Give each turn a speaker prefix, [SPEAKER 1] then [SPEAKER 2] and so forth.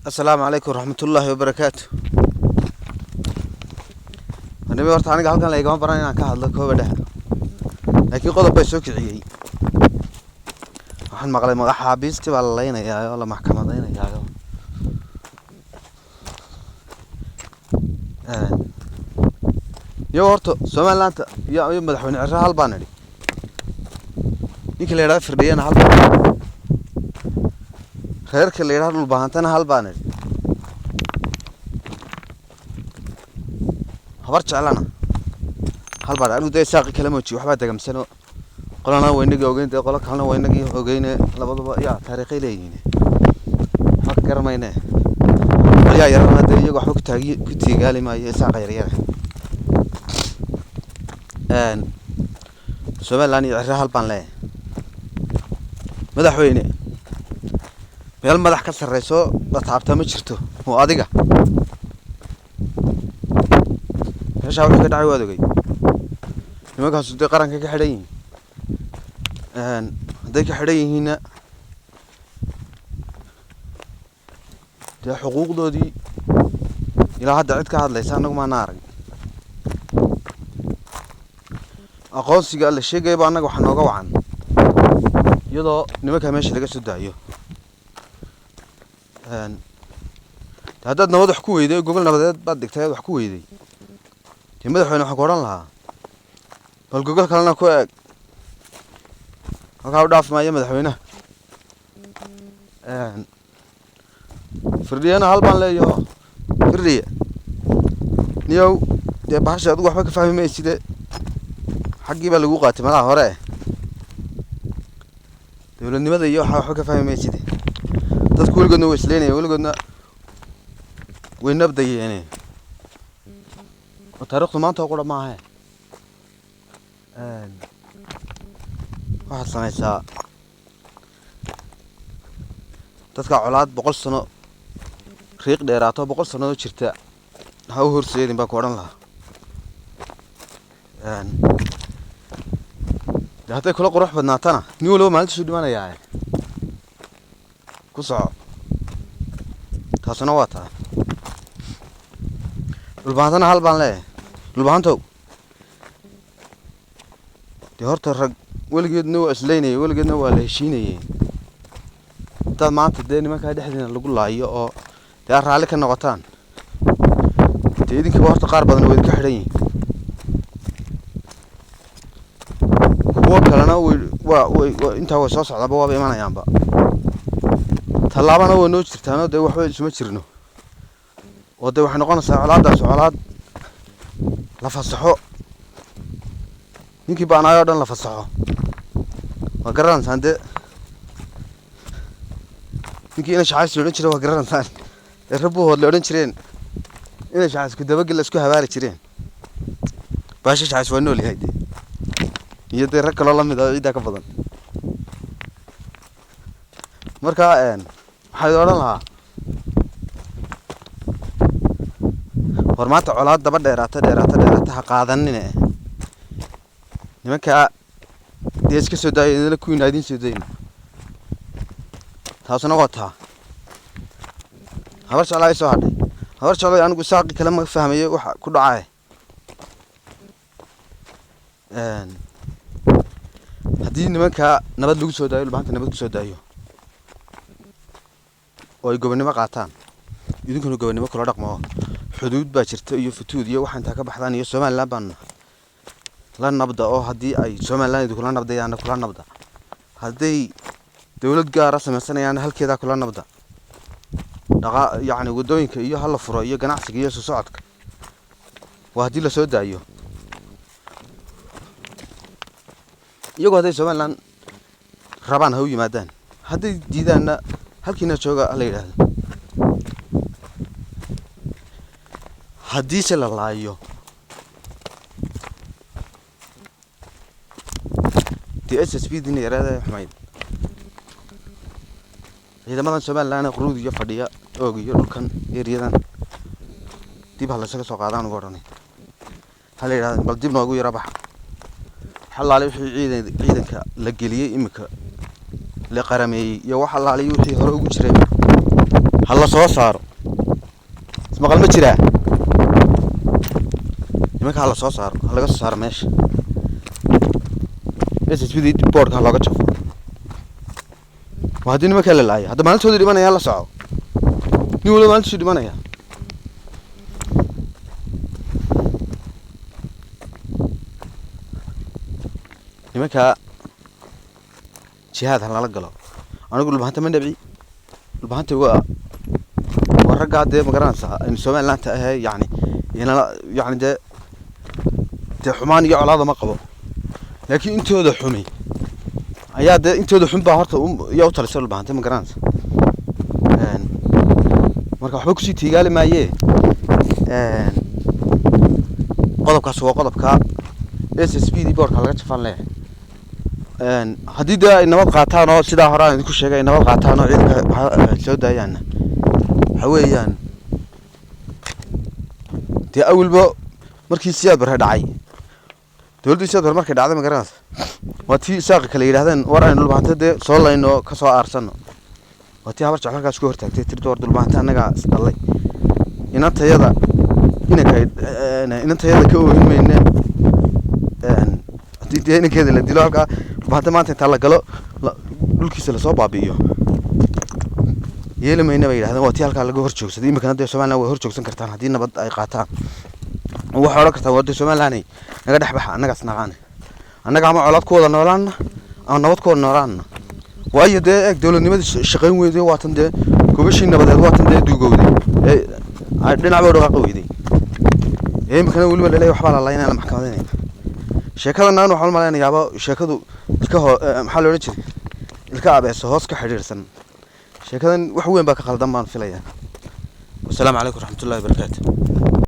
[SPEAKER 1] السلام عليكم ورحمة الله وبركاته. أنا بورت عنك هالكن لا يقام براني عنك هذا كوبا ده. لكن قضى بيسوق عيي. waxaan maqlay madax xabiisti baa la leenayaa oo la maxkamadeynayaa yo horto Soomaaliland iyo madaxweyne Ciraha hal baan idhi ninka la yiraahdo firdhiyana hal reerka la yiraahdo dhul baahantana hal baan idhi habar jeclana hal baan anigu day saaqi kala mooji waxba dagamsano qolana weynigi ogeyn qolo kalena weynigi ogeyne labaduba yaa taariikhay leeyihiin wax garmayne waliya yarana day iyagu waxba ku tiigaali maayo saaqa yaryar Soomaaliland iyo Ciraha hal baan leeyahay madaxweyne meel madax ka sareyso la taabta ma jirto oo adiga meesha wax ka dhacay waad ogey nimankaas day qaranka ka xidhan yihiin hadday ka xidhan yihiinna dee xuquuqdoodii ilaa hadda cid ka hadlaysa annagu maana arag aqoonsiga la sheegayba annaga waxa nooga wacan iyadoo nimanka meesha laga soo daayo haddaad nabad wax ku weyday gobol nabadeed baad dhigtay wax ku weyday dee madaxweyne waxaan ku odhan lahaa bal gobol kalena ku eeg halkaa u dhaaf maayo madaxweynaha firdhiyana hal baan leeyaho firdhiye niyow dee bahasha adigu waxba ka fahmi mayside xaggii baa lagu qaatay malaha hore dowladnimada iyo waxba ka fahmi mayside dadku weligoodna way isleynayeen weligoodna way nabdayeen oo taariikhdu maanta oo qura maaha waxaad samaysaa dadka colaad 100 sano riiq dheeraato 100 sano jirta ha u horseedin baa ku odhan lahaa hadday kula qurux badnaatana nin walba maalinta soo dhimanayaa ku soco taasuna waa taa dhulbaantana hal baan leeyahay dhulbaantow dee horta rag weligeedna waa isleynayay weligeedna waa la heshiinayay intaad maanta dee nimankaa dhexdeena lagu laayo oo dee aad raalli ka noqotaan dee idinkiiba horta qaar badan way idinka xidhan yihiin kuwo kalena intaa way soo socdaaba waaba imanayaanba tallaabana waa noo jirtaanoo dee waxba isuma jirno oo dee waxay noqonaysaa colaadaas colaad la fasaxo ninkii baanaayoo dhan la fasaxo waa garanaysaan dee ninkii inay shacays la odhan jiray waa garanaysaan ee rabbuhood la odhan jireen inay shacays ku dabagel isku habaari jireen baasha shacays waa nool yahay dee iyo dee rag kaloo lamid ah ciidaa ka badan marka waxaa odhan lahaa war maanta colaad daba dheeraata ha qaadanine nimanka dee iska soo daaya idinla kuwiina idiin soo dayna taasuna waa taa habar jeclaa soo hadhay habar jeclaa anigu saaqi kale ma fahmayo waxa ku dhacay haddii nimanka nabad lagu soo daayo dhulbaanta nabad ku soo daayo oo ay gobonimo qaataan idinkuna gobonimo kula dhaqmo xuduud baa jirta iyo futuud iyo waxa inta ka baxdaan iyo Soomaaliland baan la nabda oo haddii ay Soomaaliland kula nabdayaan kula nabda hadday dawlad gaar ah samaysanayaan halkeeda kula nabda dhaqa yaani wadooyinka iyo hal furo iyo ganacsiga iyo socodka waa haddii la soo daayo iyagoo hadday Soomaaliland rabaan ha u yimaadaan hadday diidaanna halkiina jooga la yiraahdo haddii se la laayo TSSP dina yaraada xumayd ciidamadan Soomaaliland quruud iyo fadhiya oog iyo dhulkan eeriyadan dib hal isaga soo qaadaan ugu oranay hal yiraahdo bal dib noogu yara bax xalaale wixii ciidanka la geliyay imika لقرمي يا واحد الله عليه وحي هروب جري هلا صار اسمع قال ما جرا nimanka hala soo saaro laga soo saaro meesha SSBD board ka laga jafo waxa nimanka la laayay hadda maalintooda dhimanaya la soco ni wala maalintooda dhimanaya nimanka jihaad hal la galo anigu dhulbaanta ma dhabi dhulbaanta waa warqaade ma garanaysa in Soomaaliland tahay yani de xumaan iyo colaado ma qabo laakiin intooda xumi ayaa de intooda xun baa horta iyo u talisay dhulbaanta ma garanaysa marka waxba ku sii tiigaali maayee qodobkaas waa qodobka SSBD boardka laga jafan leh haddii ay nabad qaataan oo sidaa hore aan idinku sheegay nabad qaataan oo ciidanka soo daayaan waxa weeyaan dee awalba markii siyaad bar dhacay dawladda siyaad bar markay dhacday ma garanaysa waa tii saaqi kale yiraahdeen war aan dhulbaanta dee soo layno ka soo aarsano waa tii habar jacalkaas ku hortaagtay tirto war dhulbaanta anaga isdalay inantayada ka oohin mayne دينا كذا اللي دلوقتي بعد ما أنت تلاقله دول كيس اللي صوب عبيه يلا ما هنا بيله هذا وقتي هالك على جوهر شوكس دي مكان ده سمعنا جوهر شوكس كرتان هدينا بد أي قاطع هو حوالك تودي سمعنا هني نقدر نحبها أنا قصنا عنه أنا قام على كود نوران أو نوت كود نوران وأي ده دول النمط الشقين ويدي واتن ده كوبشين نبض واتن ده دو جودي عندنا عبارة قوي دي مكان أقول ولا لا يحبال الله ينال محكمة دينين sheekadana aan waxaan maleynayaa sheekadu ilka maxaa loo jiray ilka abeeso hoos ka xiriirsan sheekadan wax weyn baa ka khaldan baan filayaa. Wassalaamu calaykum waraxmatullaahi wabarakaatuh.